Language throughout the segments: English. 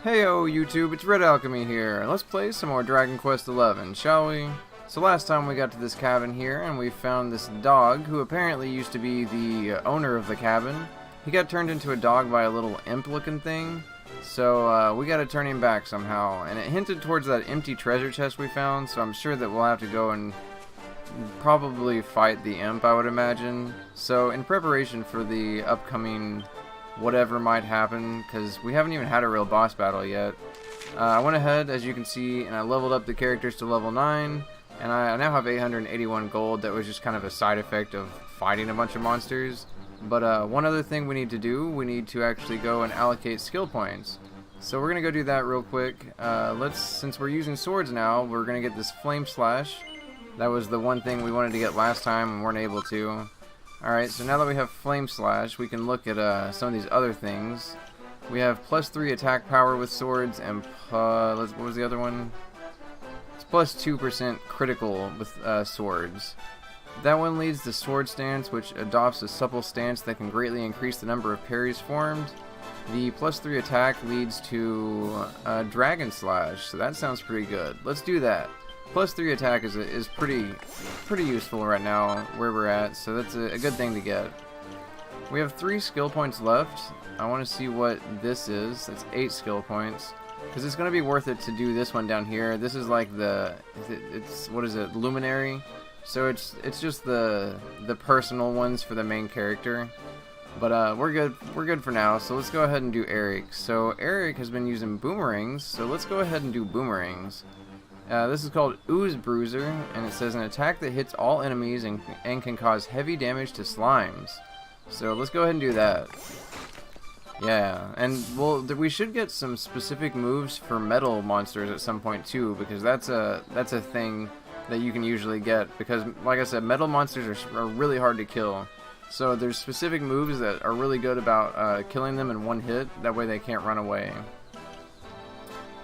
Heyo YouTube, it's redalchemy here. Let's play some more Dragon Quest XI, shall we? So last time we got to this cabin here and we found this dog who apparently used to be the owner of the cabin. He got turned into a dog by a little imp looking thing. So we gotta turn him back somehow. And it hinted towards that empty treasure chest we found, so I'm sure that we'll have to go and probably fight the imp, I would imagine. So in preparation for the upcoming whatever might happen, because we haven't even had a real boss battle yet, I went ahead, as you can see, and I leveled up the characters to level 9, and I now have 881 gold. That was just kind of a side effect of fighting a bunch of monsters. But one other thing we need to do, we need to actually go and allocate skill points. So we're going to go do that real quick. Since we're using swords now, we're going to get this Flame Slash. That was the one thing we wanted to get last time and weren't able to. Alright, so now that we have Flame Slash, we can look at some of these other things. We have +3 attack power with swords, and what was the other one? It's +2% critical with swords. That one leads to Sword Stance, which adopts a supple stance that can greatly increase the number of parries formed. The +3 attack leads to Dragon Slash, so that sounds pretty good. Let's do that. +3 attack is pretty useful right now where we're at, so that's a good thing to get. We have 3 skill points left. I want to see what this is. It's 8 skill points, because it's going to be worth it to do this one down here. This is like what is it, Luminary? So it's just the personal ones for the main character. But we're good for now, so let's go ahead and do Eric. So Eric has been using boomerangs, so let's go ahead and do boomerangs. This is called Ooze Bruiser, and it says an attack that hits all enemies and can cause heavy damage to slimes. So let's go ahead and do that. Yeah, and we should get some specific moves for metal monsters at some point too, because that's a thing that you can usually get. Because, like I said, metal monsters are really hard to kill. So there's specific moves that are really good about killing them in one hit. That way they can't run away.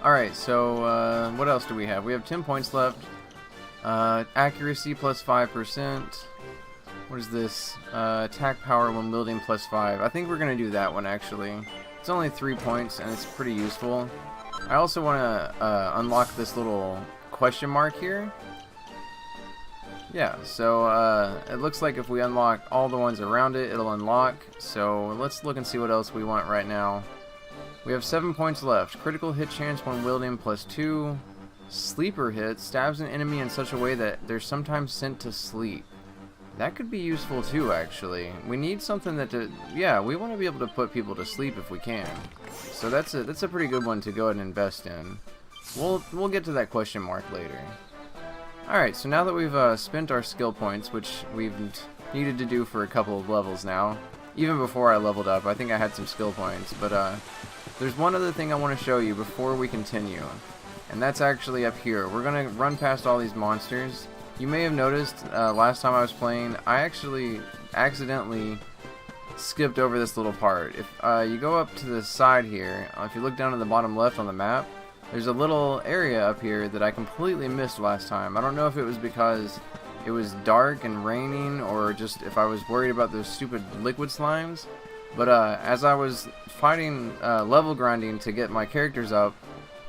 Alright, so what else do we have? We have 10 points left. Accuracy +5%. What is this? Attack power when wielding +5. I think we're going to do that one actually. It's only 3 points and it's pretty useful. I also want to unlock this little question mark here. Yeah, so it looks like if we unlock all the ones around it, it'll unlock. So let's look and see what else we want right now. We have 7 points left. Critical hit chance when wielding +2. Sleeper hit stabs an enemy in such a way that they're sometimes sent to sleep. That could be useful too, actually. We need something yeah, we want to be able to put people to sleep if we can. So that's a pretty good one to go ahead and invest in. We'll get to that question mark later. Alright, so now that we've spent our skill points, which we've needed to do for a couple of levels now, even before I leveled up, I think I had some skill points, but there's one other thing I want to show you before we continue, and that's actually up here. We're going to run past all these monsters. You may have noticed last time I was playing, I actually accidentally skipped over this little part. If you go up to the side here, if you look down at the bottom left on the map, there's a little area up here that I completely missed last time. I don't know if it was because it was dark and raining, or just if I was worried about those stupid liquid slimes. But as I was fighting level grinding to get my characters up,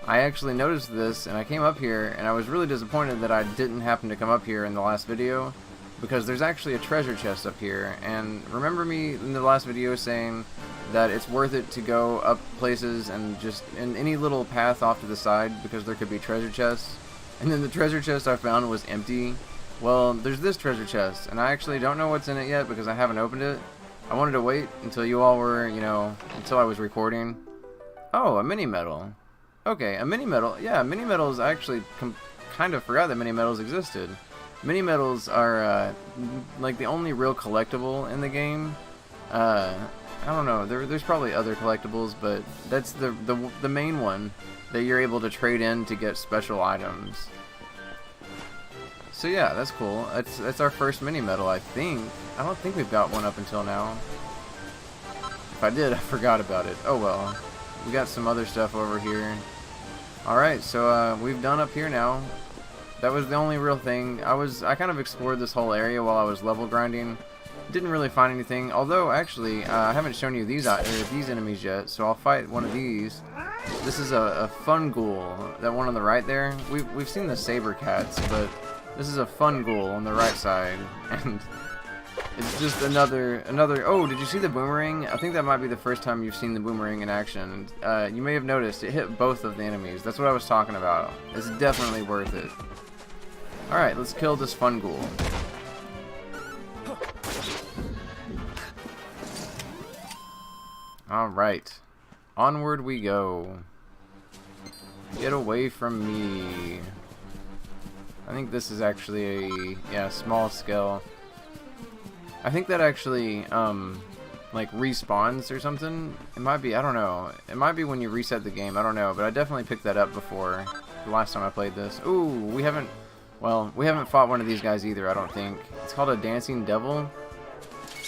I actually noticed this, and I came up here, and I was really disappointed that I didn't happen to come up here in the last video, because there's actually a treasure chest up here. And remember me in the last video saying that it's worth it to go up places and just in any little path off to the side, because there could be treasure chests. And then the treasure chest I found was empty. Well, there's this treasure chest, and I actually don't know what's in it yet because I haven't opened it. I wanted to wait until you all were, until I was recording. Oh, a mini medal. Okay, a mini medal. Yeah, mini medals. I actually kind of forgot that mini medals existed. Mini medals are like the only real collectible in the game. I don't know. There's probably other collectibles, but that's the main one that you're able to trade in to get special items. So yeah, that's cool. That's our first mini medal, I think. I don't think we've got one up until now. If I did, I forgot about it. Oh well. We got some other stuff over here. Alright, so we've done up here now. That was the only real thing. I kind of explored this whole area while I was level grinding. Didn't really find anything. Although, actually, I haven't shown you these enemies yet, so I'll fight one of these. This is a fun ghoul. That one on the right there. We've seen the saber cats, but this is a fun ghoul on the right side, and it's just another. Oh, did you see the boomerang? I think that might be the first time you've seen the boomerang in action. You may have noticed it hit both of the enemies. That's what I was talking about. It's definitely worth it. All right, let's kill this fun ghoul. All right, onward we go. Get away from me. I think this is actually a small scale. I think that actually like respawns or something. It might be, I don't know. It might be when you reset the game. I don't know, but I definitely picked that up before the last time I played this. Ooh, we haven't fought one of these guys either, I don't think. It's called a dancing devil.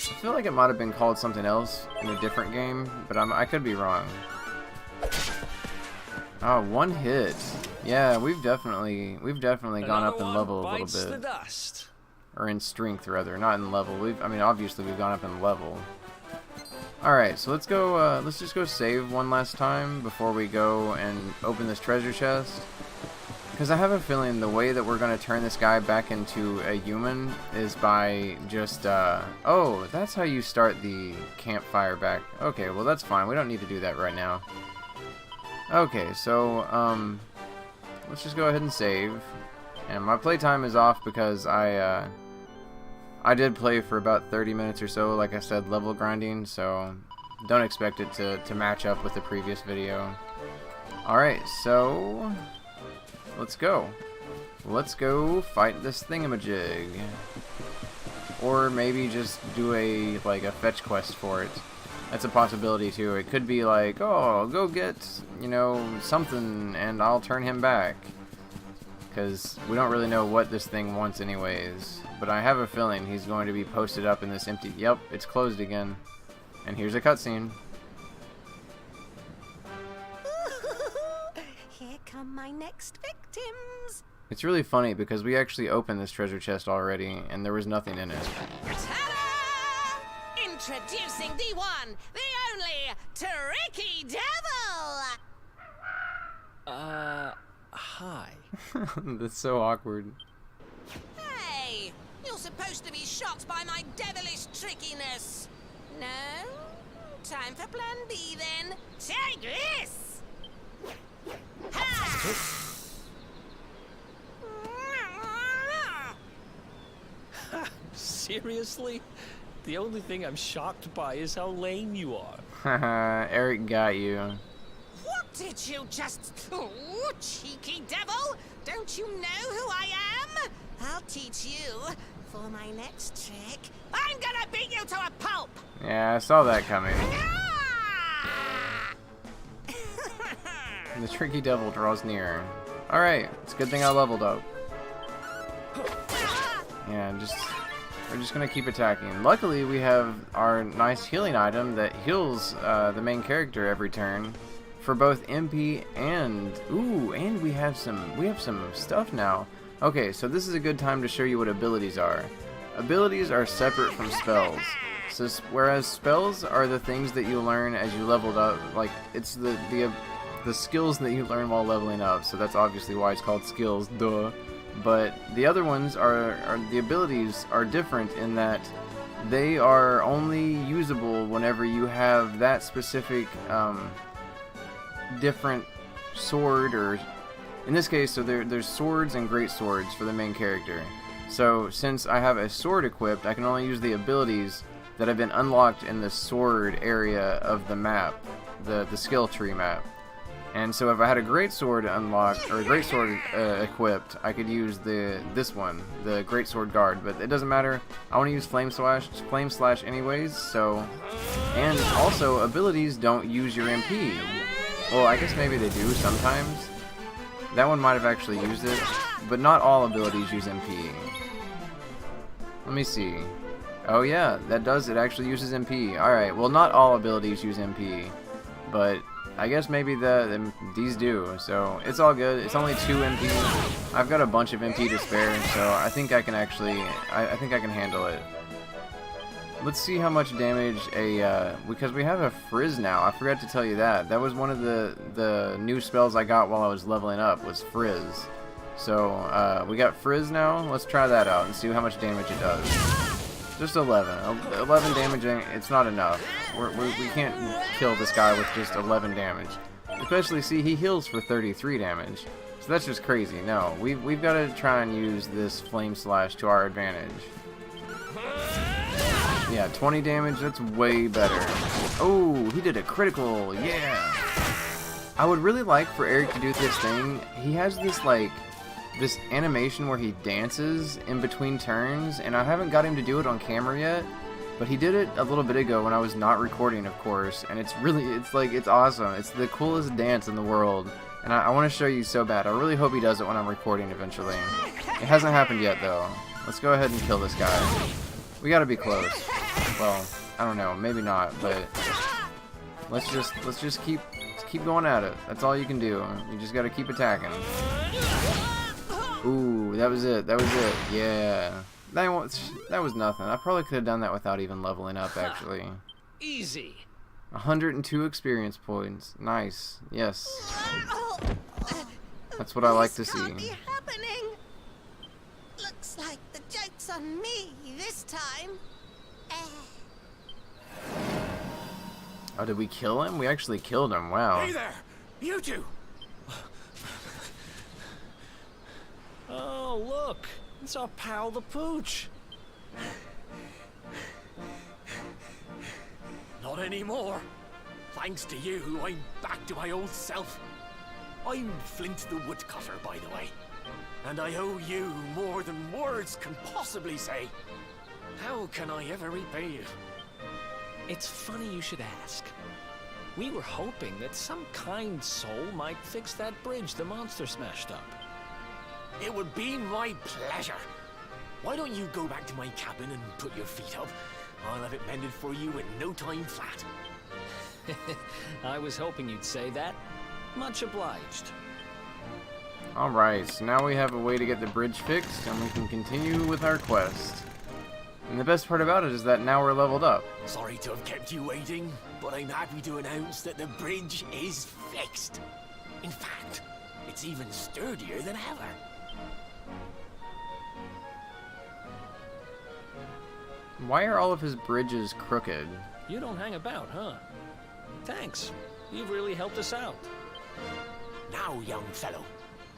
I feel like it might have been called something else in a different game, but I could be wrong. Oh, one hit. Yeah, we've definitely gone up in level a little bit. Or in strength, rather, not in level. I mean, obviously we've gone up in level. Alright, so let's go, let's just go save one last time before we go and open this treasure chest. Because I have a feeling the way that we're going to turn this guy back into a human is by just, oh, that's how you start the campfire back. Okay, well that's fine. We don't need to do that right now. Okay, so, let's just go ahead and save. And my playtime is off because I did play for about 30 minutes or so, like I said, level grinding, so don't expect it to match up with the previous video. Alright, so let's go. Let's go fight this thingamajig. Or maybe just do a fetch quest for it. That's a possibility too. It could be like, oh, go get, you know, something and I'll turn him back. Because we don't really know what this thing wants anyways. But I have a feeling he's going to be posted up in this empty... Yep, it's closed again. And here's a cutscene. Here come my next victims. It's really funny because we actually opened this treasure chest already and there was nothing in it. Ta-da! Introducing the one, the only, Tricky Devil! Hi. That's so awkward. Hey, you're supposed to be shocked by my devilish trickiness. No? Time for plan B then. Take this! Ha! Seriously? The only thing I'm shocked by is how lame you are. Haha, Eric got you. What did you just... Oh, cheeky devil! Don't you know who I am? I'll teach you. For my next trick, I'm gonna beat you to a pulp! Yeah, I saw that coming. Ah! The tricky devil draws near. Alright, it's a good thing I leveled up. Yeah, we're just gonna keep attacking. Luckily, we have our nice healing item that heals the main character every turn. For both MP and and we have some stuff now. Okay, so this is a good time to show you what abilities are. Abilities are separate from spells. So whereas spells are the things that you learn as you leveled up, like it's the skills that you learn while leveling up. So that's obviously why it's called skills, duh. But the other ones are the abilities are different in that they are only usable whenever you have that specific different sword, or in this case, so there's swords and great swords for the main character. So since I have a sword equipped, I can only use the abilities that have been unlocked in the sword area of the map, the skill tree map. And so if I had a great sword unlocked, or a great sword equipped, I could use this one, the great sword guard. But it doesn't matter. I want to use flame slash anyways. So, and also abilities don't use your MP. Well, I guess maybe they do sometimes. That one might have actually used it, but not all abilities use MP. Let me see. Oh yeah, that does. It actually uses MP. All right. Well, not all abilities use MP, but I guess maybe these do, so it's all good. It's only 2 MP. I've got a bunch of MP to spare, so I think I can actually, I think I can handle it. Let's see how much damage because we have a frizz now. I forgot to tell you that. That was one of the new spells I got while I was leveling up, was frizz. So, we got frizz now. Let's try that out and see how much damage it does. Just 11. 11 damage, it's not enough. We can't kill this guy with just 11 damage. Especially, see, he heals for 33 damage. So that's just crazy. No, we've got to try and use this Flame Slash to our advantage. Yeah, 20 damage, that's way better. Oh, he did a critical, yeah. I would really like for Eric to do this thing. He has this, like, this animation where he dances in between turns, and I haven't got him to do it on camera yet, but he did it a little bit ago when I was not recording, of course, and it's awesome. It's the coolest dance in the world, and I want to show you so bad. I really hope he does it when I'm recording eventually. It hasn't happened yet, though. Let's go ahead and kill this guy. We gotta be close. Well, I don't know, maybe not, but let's just keep going at it. That's all you can do. You just gotta keep attacking. Ooh, that was it. That was it. Yeah. That was nothing. I probably could have done that without even leveling up, actually. Easy. 102 experience points. Nice. Yes. That's what I like to see. This can't be happening. Looks like the joke's on me this time. Oh, did we kill him? We actually killed him. Wow. Hey there! You two! Oh, look! It's our pal the Pooch! Not anymore. Thanks to you, I'm back to my old self. I'm Flint the Woodcutter, by the way. And I owe you more than words can possibly say. How can I ever repay you? It's funny you should ask. We were hoping that some kind soul might fix that bridge the monster smashed up. It would be my pleasure. Why don't you go back to my cabin and put your feet up? I'll have it mended for you in no time flat. I was hoping you'd say that. Much obliged. Alright, so now we have a way to get the bridge fixed, and we can continue with our quest. And the best part about it is that now we're leveled up. Sorry to have kept you waiting, but I'm happy to announce that the bridge is fixed. In fact, it's even sturdier than ever. Why are all of his bridges crooked? You don't hang about, huh? Thanks. You've really helped us out. Now, young fellow,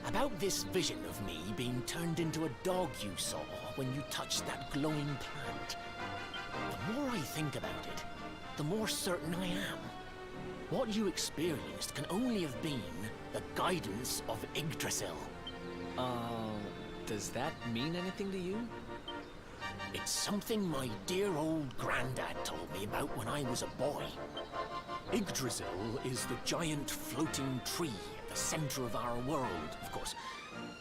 about this vision of me being turned into a dog you saw when you touched that glowing plant. The more I think about it, the more certain I am. What you experienced can only have been the guidance of Yggdrasil. Does that mean anything to you? It's something my dear old granddad told me about when I was a boy. Yggdrasil is the giant floating tree at the center of our world, of course.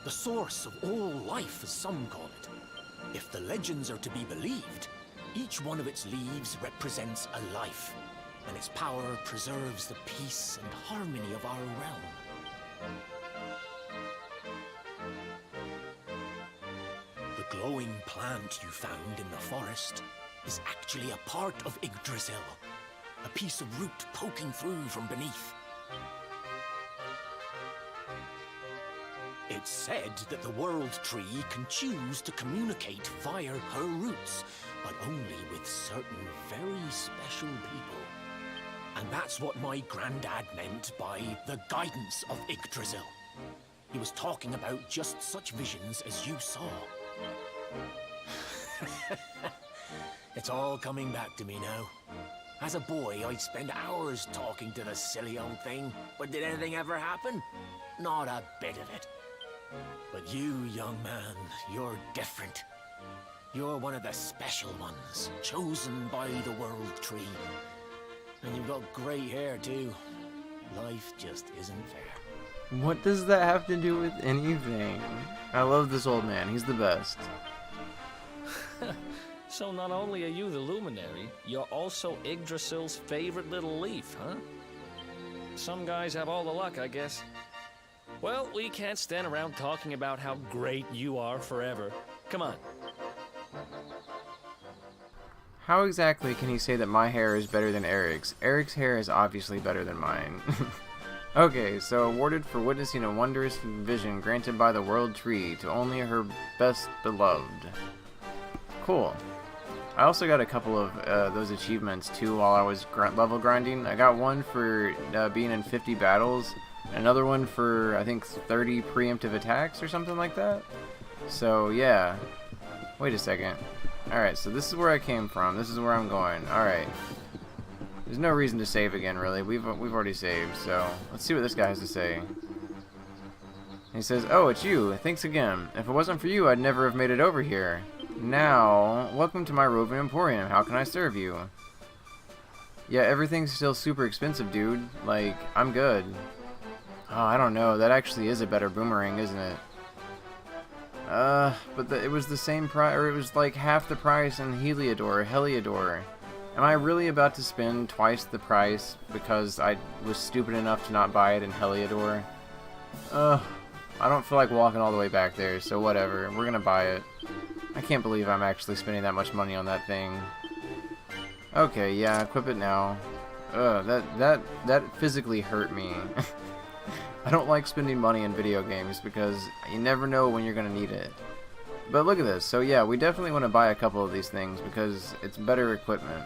The source of all life, as some call it. If the legends are to be believed, each one of its leaves represents a life, and its power preserves the peace and harmony of our realm. The glowing plant you found in the forest is actually a part of Yggdrasil, a piece of root poking through from beneath. It's said that the World Tree can choose to communicate via her roots, but only with certain very special people. And that's what my granddad meant by the guidance of Yggdrasil. He was talking about just such visions as you saw. It's all coming back to me now. As a boy, I'd spend hours talking to the silly old thing, but did anything ever happen? Not a bit of it. But you, young man, you're different. You're one of the special ones, chosen by the World Tree. And you've got great hair, too. Life just isn't fair. What does that have to do with anything? I love this old man. He's the best. So not only are you the luminary, you're also Yggdrasil's favorite little leaf, huh? Some guys have all the luck, I guess. Well, we can't stand around talking about how great you are forever. Come on. How exactly can he say that my hair is better than Eric's? Eric's hair is obviously better than mine. Okay, so awarded for witnessing a wondrous vision granted by the World Tree to only her best beloved. Cool. I also got a couple of those achievements too while I was level grinding. I got one for being in 50 battles, another one for I think 30 preemptive attacks or something like that. So yeah. Wait a second. Alright, so this is where I came from. This is where I'm going. Alright. There's no reason to save again, really. We've already saved, so let's see what this guy has to say. He says, "Oh, it's you. Thanks again. If it wasn't for you, I'd never have made it over here. Now, welcome to my roving emporium. How can I serve you?" Yeah, everything's still super expensive, dude. Like, I'm good. Oh, I don't know. That actually is a better boomerang, isn't it? But it was the same price, or it was like half the price in Heliodor. Am I really about to spend twice the price because I was stupid enough to not buy it in Heliodor? I don't feel like walking all the way back there, so whatever. We're gonna buy it. I can't believe I'm actually spending that much money on that thing. Okay, yeah, equip it now. That physically hurt me. I don't like spending money in video games because you never know when you're gonna need it. But look at this. So yeah, we definitely want to buy a couple of these things because it's better equipment.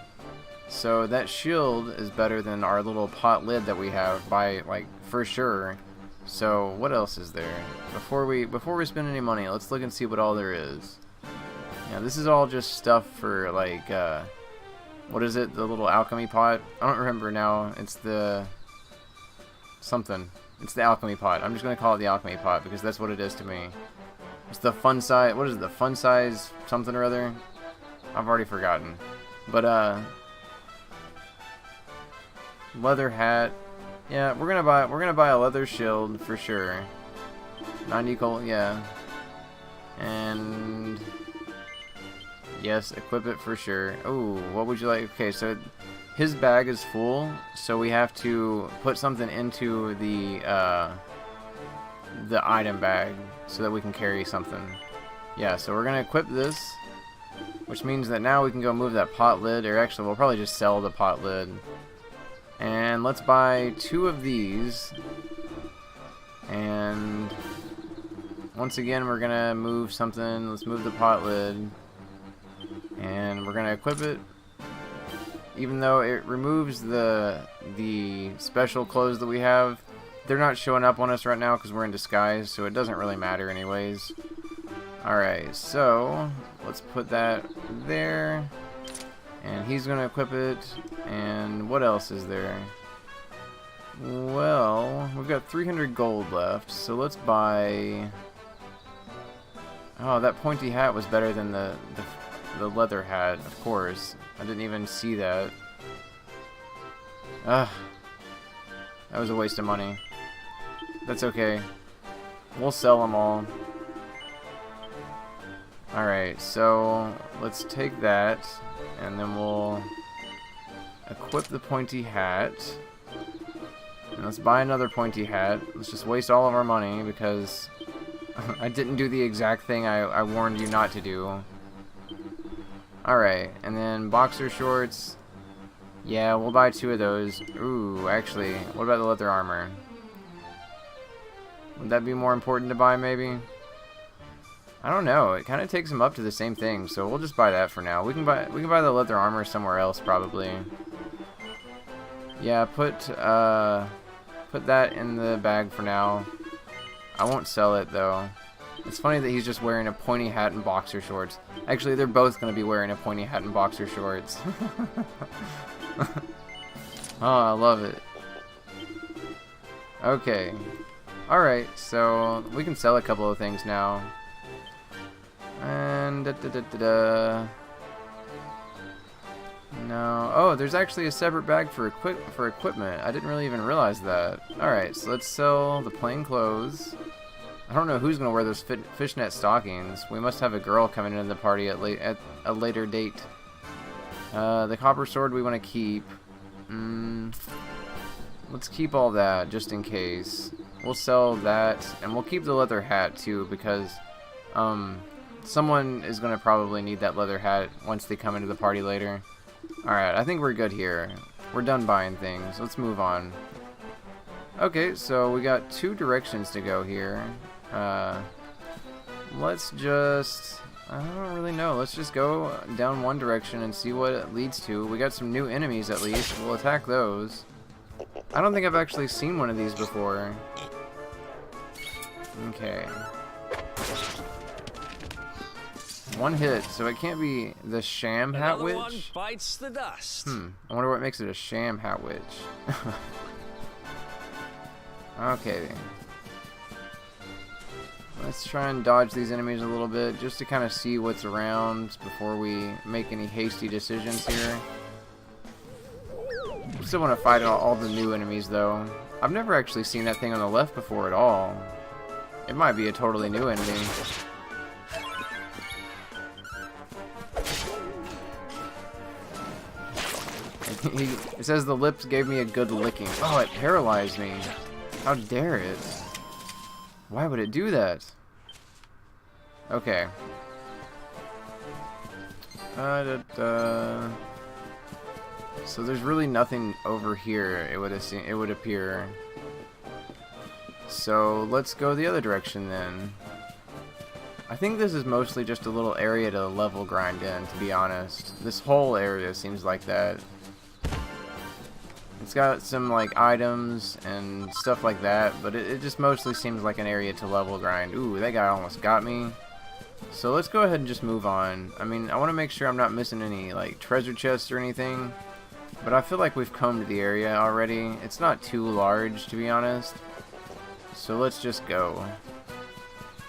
So that shield is better than our little pot lid that we have by, like, for sure. So what else is there? Before we spend any money, let's look and see what all there is. Yeah, this is all just stuff for, like, what is it? The little alchemy pot? I don't remember now. It's the something. It's the alchemy pot. I'm just gonna call it the alchemy pot because that's what it is to me. It's the fun size. What is it? The fun size something or other? I've already forgotten. But leather hat. Yeah, we're gonna buy a leather shield for sure. 90 gold, yeah. And yes, equip it for sure. Oh, what would you like? Okay, so his bag is full, so we have to put something into the item bag so that we can carry something. Yeah, so we're gonna equip this, which means that now we can go move that pot lid, or actually we'll probably just sell the pot lid. And let's buy 2 of these. And once again, we're gonna move something. Let's move the pot lid. And we're gonna equip it. Even though it removes the special clothes that we have, they're not showing up on us right now because we're in disguise, so it doesn't really matter anyways. Alright, so let's put that there. And he's gonna equip it. And what else is there? Well, we've got 300 gold left, so let's buy... Oh, that pointy hat was better than the leather hat, of course. I didn't even see that. Ugh. That was a waste of money. That's okay. We'll sell them all. Alright, so let's take that, and then we'll equip the pointy hat. And let's buy another pointy hat. Let's just waste all of our money because I didn't do the exact thing I warned you not to do. Alright, and then boxer shorts. Yeah, we'll buy 2 of those. Ooh, actually, what about the leather armor? Would that be more important to buy, maybe? I don't know. It kind of takes them up to the same thing, so we'll just buy that for now. We can buy the leather armor somewhere else, probably. Yeah, put that in the bag for now. I won't sell it though. It's funny that he's just wearing a pointy hat and boxer shorts. Actually, they're both going to be wearing a pointy hat and boxer shorts. Oh, I love it. Okay. Alright, so we can sell a couple of things now. And no. Oh, there's actually a separate bag for equipment. I didn't really even realize that. Alright, so let's sell the plain clothes. I don't know who's going to wear those fishnet stockings. We must have a girl coming into the party at a later date. The copper sword we want to keep. Let's keep all that just in case. We'll sell that, and we'll keep the leather hat too because someone is going to probably need that leather hat once they come into the party later. Alright, I think we're good here. We're done buying things. Let's move on. Okay, so we got 2 directions to go here. Let's just... I don't really know. Let's just go down one direction and see what it leads to. We got some new enemies at least. We'll attack those. I don't think I've actually seen one of these before. Okay. 1 hit, so it can't be the sham hat Another witch. one bites the dust. I wonder what makes it a sham hat witch. Okay. Let's try and dodge these enemies a little bit, just to kind of see what's around before we make any hasty decisions here. Still want to fight all the new enemies, though. I've never actually seen that thing on the left before at all. It might be a totally new enemy. It says the lips gave me a good licking. Oh, it paralyzed me. How dare it? Why would it do that? Okay. So there's really nothing over here, it would appear. So let's go the other direction then. I think this is mostly just a little area to level grind in, to be honest. This whole area seems like that. It's got some like items and stuff like that, but it just mostly seems like an area to level grind. Ooh, that guy almost got me. So let's go ahead and just move on. I mean, I want to make sure I'm not missing any like treasure chests or anything, but I feel like we've combed the area already. It's not too large, to be honest. So let's just go.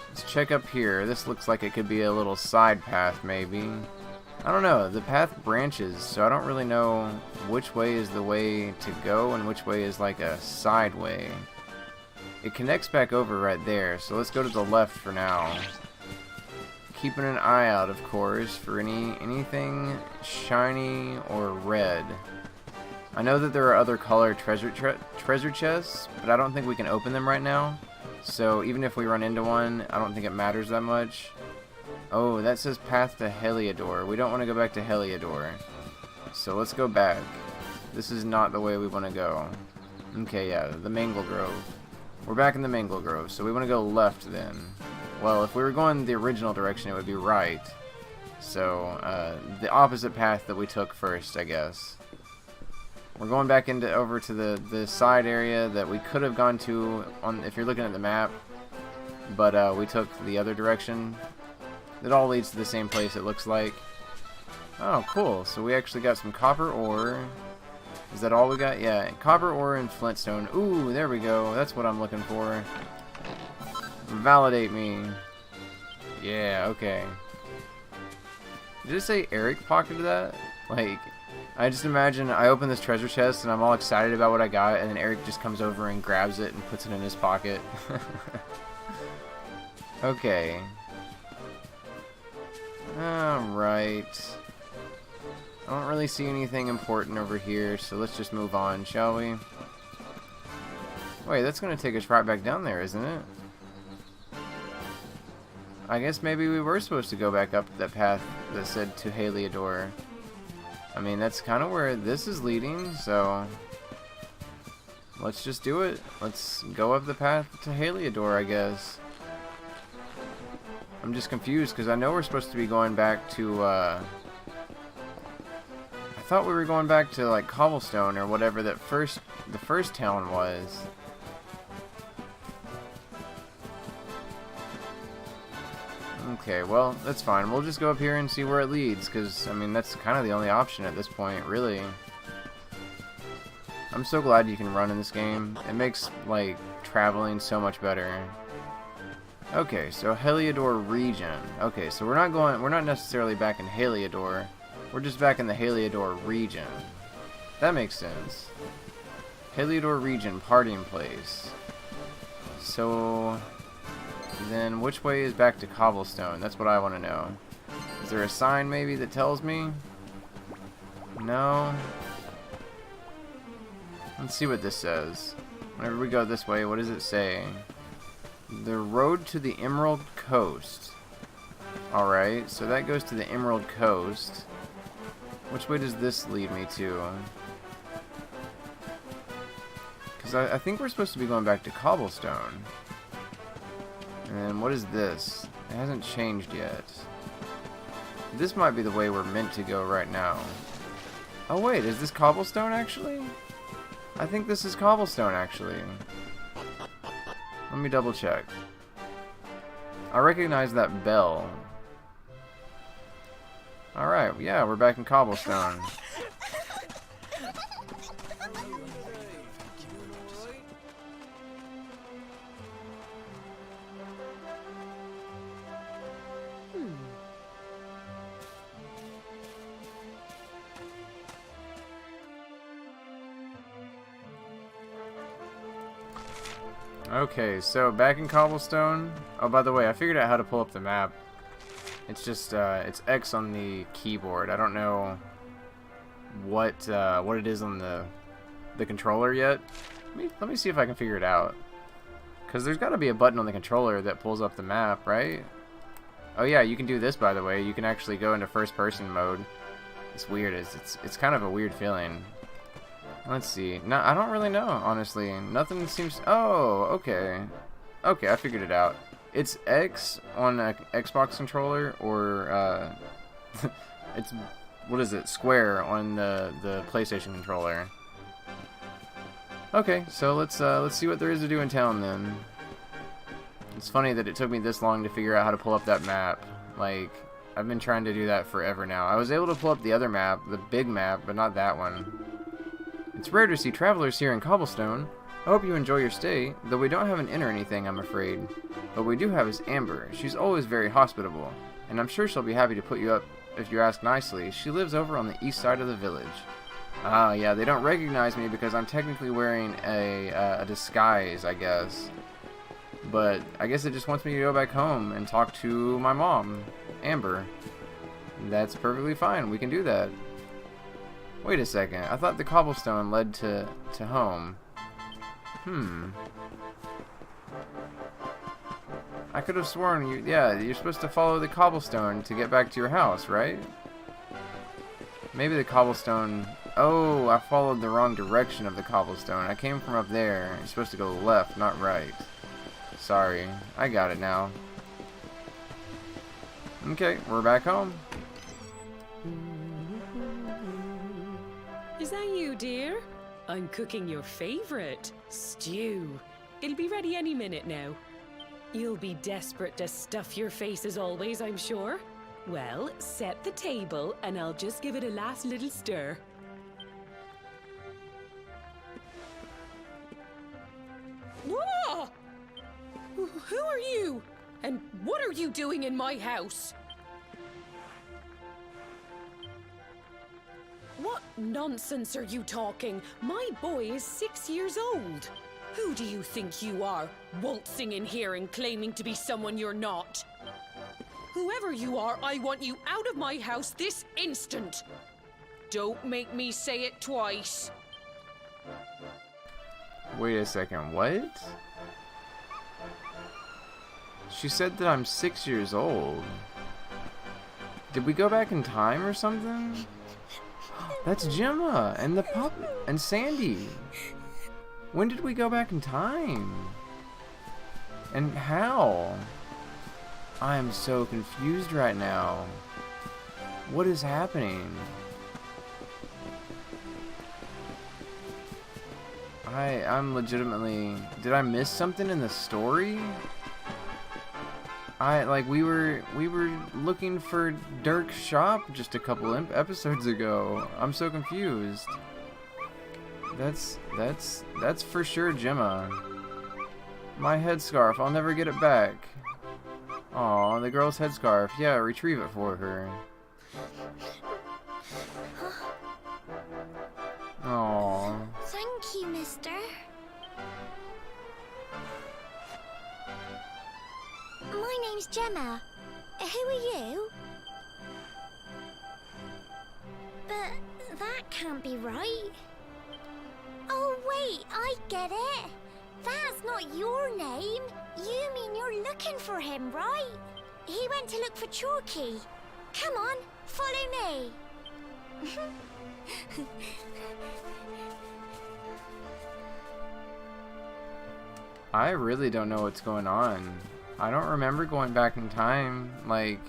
Let's check up here. This looks like it could be a little side path, maybe. I don't know. The path branches, so I don't really know which way is the way to go and which way is like a side way. It connects back over right there, so let's go to the left for now. Keeping an eye out, of course, for anything shiny or red. I know that there are other colored treasure chests, but I don't think we can open them right now. So even if we run into one, I don't think it matters that much. Oh, that says path to Heliodor. We don't want to go back to Heliodor. So let's go back. This is not the way we want to go. Okay, yeah, the Mangle Grove. We're back in the Mangle Grove, so we want to go left then. Well, if we were going the original direction, it would be right. So, the opposite path that we took first, I guess. We're going back over to the side area that we could have gone to if you're looking at the map, but we took the other direction. It all leads to the same place, it looks like. Oh, cool. So we actually got some copper ore. Is that all we got? Yeah, copper ore and flintstone. Ooh, there we go. That's what I'm looking for. Validate me. Yeah, okay. Did it say Eric pocketed that? Like, I just imagine I open this treasure chest and I'm all excited about what I got, and then Eric just comes over and grabs it and puts it in his pocket. Okay. Alright. I don't really see anything important over here, so let's just move on, shall we? Wait, that's going to take us right back down there, isn't it? I guess maybe we were supposed to go back up that path that said to Heliodor. I mean, that's kind of where this is leading, so let's just do it. Let's go up the path to Heliodor, I guess. I'm just confused because I know we're supposed to be going back to, I thought we were going back to, like, Cobblestone or whatever the first town was. Okay, well, that's fine. We'll just go up here and see where it leads, because, I mean, that's kind of the only option at this point, really. I'm so glad you can run in this game. It makes, like, traveling so much better. Okay, so Heliodor region. Okay, so we're not necessarily back in Heliodor. We're just back in the Heliodor region. That makes sense. Heliodor region, parting place. So then which way is back to Cobblestone? That's what I want to know. Is there a sign maybe that tells me? No. Let's see what this says. Whenever we go this way, what does it say? The road to the Emerald Coast. Alright, so that goes to the Emerald Coast. Which way does this lead me to? Because I think we're supposed to be going back to cobblestone. And what is this? It hasn't changed yet. This might be the way we're meant to go right now. Oh wait, is this cobblestone actually? I think this is cobblestone actually. Let me double check. I recognize that bell. Alright, yeah, we're back in cobblestone. Okay, so back in cobblestone. Oh, by the way, I figured out how to pull up the map. It's just it's X on the keyboard. I don't know what it is on the controller yet. Let me see if I can figure it out. Cause there's got to be a button on the controller that pulls up the map, right? Oh yeah, you can do this, by the way. You can actually go into first-person mode. It's weird. It's kind of a weird feeling. Let's see. No, I don't really know, honestly. Nothing seems... Oh, okay. Okay, I figured it out. It's X on an Xbox controller, or, it's... What is it? Square on the PlayStation controller. Okay, so let's see what there is to do in town, then. It's funny that it took me this long to figure out how to pull up that map. Like, I've been trying to do that forever now. I was able to pull up the other map, the big map, but not that one. It's rare to see travelers here in Cobblestone. I hope you enjoy your stay, though we don't have an inn or anything, I'm afraid. What we do have is Amber. She's always very hospitable, and I'm sure she'll be happy to put you up if you ask nicely. She lives over on the east side of the village. Ah, yeah, they don't recognize me because I'm technically wearing a disguise, I guess. But I guess it just wants me to go back home and talk to my mom, Amber. That's perfectly fine. We can do that. Wait a second. I thought the cobblestone led to home. I could have sworn you're supposed to follow the cobblestone to get back to your house, right? Maybe the cobblestone... Oh, I followed the wrong direction of the cobblestone. I came from up there. You're supposed to go left, not right. Sorry. I got it now. Okay, we're back home. Is that you, dear? I'm cooking your favorite, stew. It'll be ready any minute now. You'll be desperate to stuff your face as always, I'm sure. Well, set the table and I'll just give it a last little stir. Whoa! Who are you? And what are you doing in my house? What nonsense are you talking? My boy is 6 years old. Who do you think you are, waltzing in here and claiming to be someone you're not? Whoever you are, I want you out of my house this instant. Don't make me say it twice. Wait a second, what? She said that I'm 6 years old. Did we go back in time or something? That's Gemma and the pup and Sandy. When did we go back in time? And how? I am so confused right now. What is happening? I'm legitimately... Did I miss something in the story? We were looking for Dirk's shop just a couple episodes ago. I'm so confused. That's for sure Gemma. My headscarf, I'll never get it back. Aw, the girl's headscarf. Yeah, retrieve it for her. Aw. Thank you, mister. My name's Gemma. Who are you? But that can't be right. Oh, wait, I get it. That's not your name. You mean you're looking for him, right? He went to look for Chalky. Come on, follow me. I really don't know what's going on. I don't remember going back in time, like,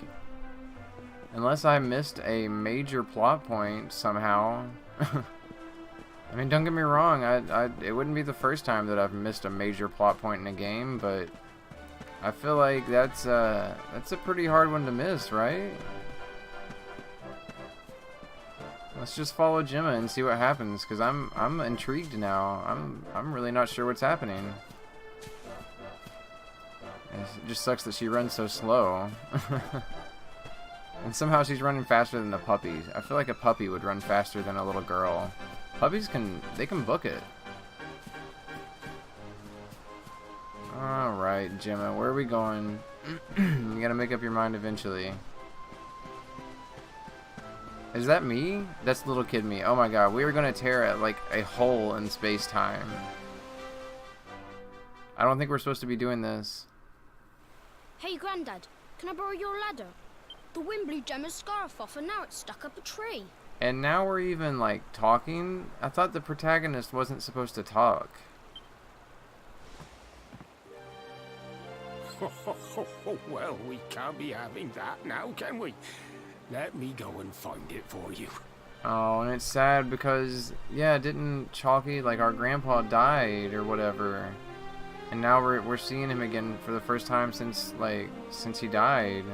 unless I missed a major plot point somehow. I mean, don't get me wrong, it wouldn't be the first time that I've missed a major plot point in a game, but I feel like that's a pretty hard one to miss, right? Let's just follow Gemma and see what happens, because I'm intrigued now. I'm really not sure what's happening. It just sucks that she runs so slow. And somehow she's running faster than the puppy. I feel like a puppy would run faster than a little girl. Puppies can book it. Alright, Gemma, where are we going? You gotta make up your mind eventually. Is that me? That's little kid me. Oh my god, we were gonna tear at like a hole in space-time. I don't think we're supposed to be doing this. Hey, Grandad, can I borrow your ladder? The wind blew Gemma's scarf off and now it's stuck up a tree. And now we're even, like, talking? I thought the protagonist wasn't supposed to talk. Well, we can't be having that now, can we? Let me go and find it for you. Oh, and it's sad because, yeah, didn't Chalky, like, our grandpa died or whatever. And now we're seeing him again for the first time since he died.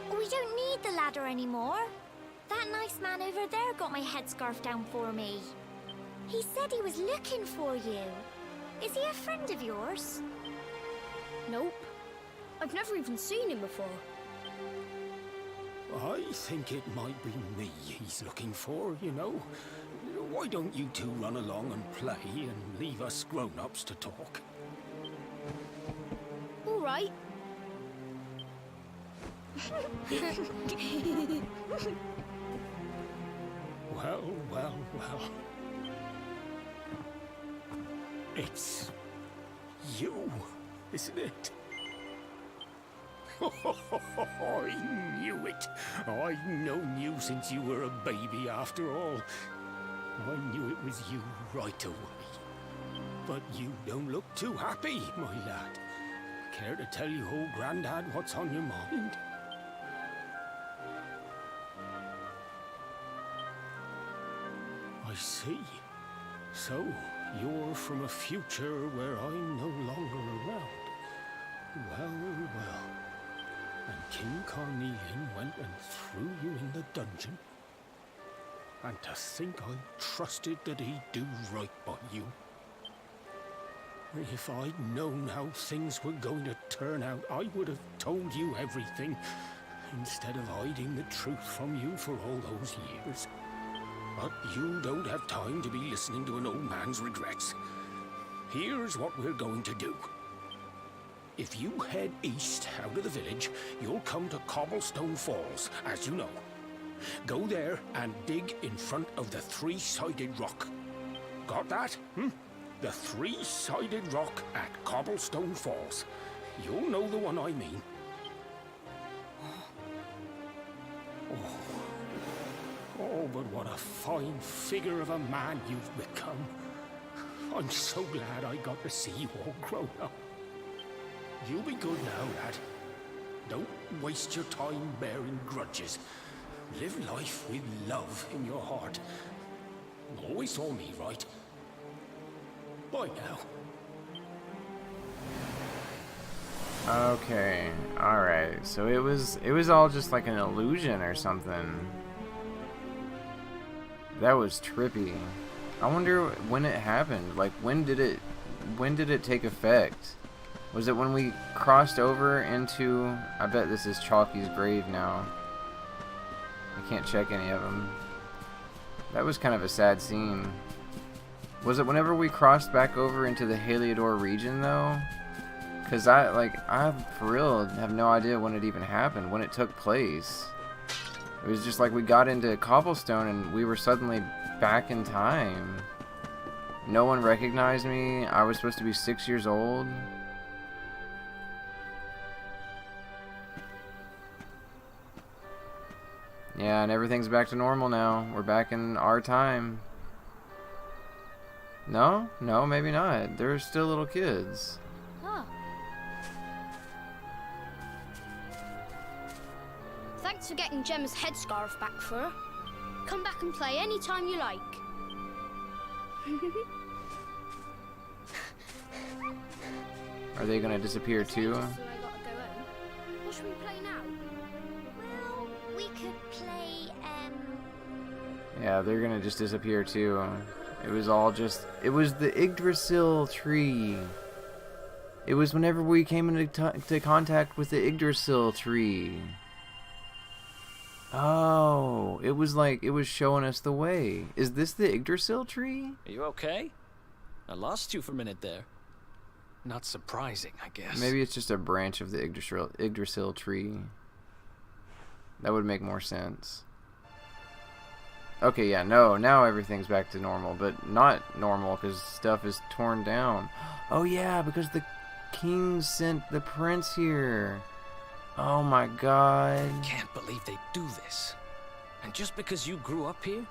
We don't need the ladder anymore. That nice man over there got my headscarf down for me. He said he was looking for you. Is he a friend of yours? Nope. I've never even seen him before. I think it might be me he's looking for, you know. Why don't you two run along and play and leave us grown-ups to talk? All right. Well, well, well. It's you, isn't it? I knew it. I've known you since you were a baby after all. I knew it was you right away. But you don't look too happy, my lad. Care to tell your old Grandad what's on your mind? I see. So, you're from a future where I'm no longer around. Well, well. And King Carnelian went and threw you in the dungeon. And to think I trusted that he'd do right by you. If I'd known how things were going to turn out, I would have told you everything, instead of hiding the truth from you for all those years. But you don't have time to be listening to an old man's regrets. Here's what we're going to do. If you head east out of the village, you'll come to Cobblestone Falls, as you know. Go there and dig in front of the three-sided rock. Got that? The three-sided rock at Cobblestone Falls. You'll know the one I mean. Oh, but what a fine figure of a man you've become. I'm so glad I got to see you all grown up. You be good now, lad. Don't waste your time bearing grudges. Live life with love in your heart. Always saw me, right? Bye now. Okay, alright. So it was all just like an illusion or something. That was trippy. I wonder when it happened. Like, when did it take effect? Was it when we crossed over into... I bet this is Chalky's grave now. I can't check any of them. That was kind of a sad scene. Was it whenever we crossed back over into the Heliodor region, though? Because I for real have no idea when it even happened, when it took place. It was just like we got into Cobblestone and we were suddenly back in time. No one recognized me. I was supposed to be 6 years old. Yeah, and everything's back to normal now. We're back in our time. No? No, maybe not. They're still little kids. Oh. Thanks for getting Gemma's headscarf back for her. Come back and play any time you like. Are they gonna disappear too? So I gotta go home. What should we play now? Well, we could play, Yeah, they're gonna just disappear too. It was all just... It was the Yggdrasil tree. It was whenever we came into contact with the Yggdrasil tree. Oh, it was like, it was showing us the way. Is this the Yggdrasil tree? Are you okay? I lost you for a minute there. Not surprising, I guess. Maybe it's just a branch of the Yggdrasil tree. That would make more sense. Okay, yeah, no, now everything's back to normal, but not normal because stuff is torn down. Oh yeah, because the king sent the prince here. Oh my god. Can't believe they do this. And just because you grew up here?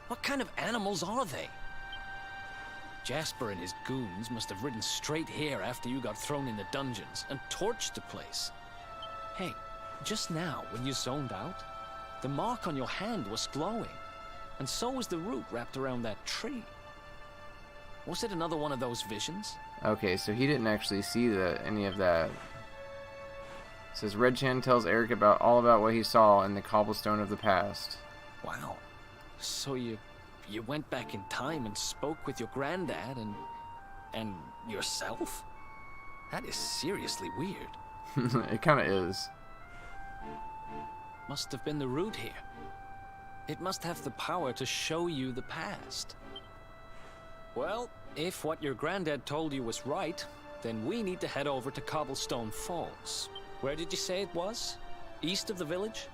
What kind of animals are they? Jasper and his goons must have ridden straight here after you got thrown in the dungeons and torched the place. Hey, just now when you zoned out, the mark on your hand was glowing. And so was the root wrapped around that tree. Was it another one of those visions? Okay, so he didn't actually see any of that. It says Red Chan tells Eric all about what he saw in the cobblestone of the past. Wow. So you went back in time and spoke with your granddad and yourself? That is seriously weird. It kind of is. Must have been the root here. It must have the power to show you the past. Well, if what your granddad told you was right, then we need to head over to Cobblestone Falls. Where did you say it was? East of the village?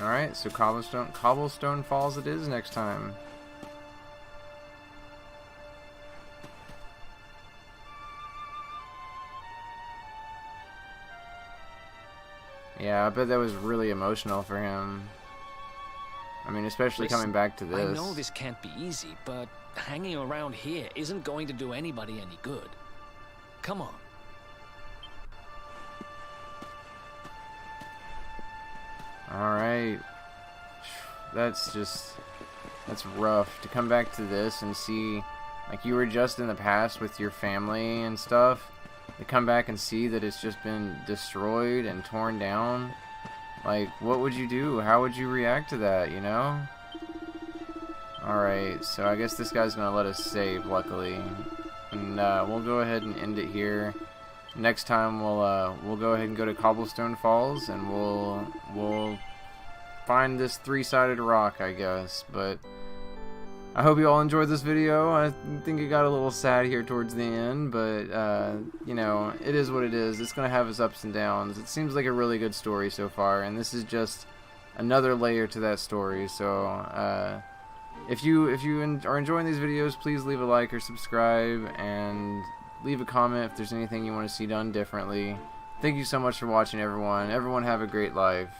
Alright, so Cobblestone Falls it is next time. Yeah, I bet that was really emotional for him. I mean, especially Listen, coming back to this. I know this can't be easy, but hanging around here isn't going to do anybody any good. Come on. Alright. That's rough. To come back to this and see, like, you were just in the past with your family and stuff. To come back and see that it's just been destroyed and torn down. Like, what would you do? How would you react to that, you know? Alright, so I guess this guy's gonna let us save, luckily. And we'll go ahead and end it here. Next time we'll go ahead and go to Cobblestone Falls and we'll find this three-sided rock, I guess. But I hope you all enjoyed this video. I think it got a little sad here towards the end, but you know, it is what it is. It's gonna have its ups and downs. It seems like a really good story so far, and this is just another layer to that story. So if you are enjoying these videos, please leave a like or subscribe and leave a comment if there's anything you want to see done differently. Thank you so much for watching, everyone. Everyone have a great life.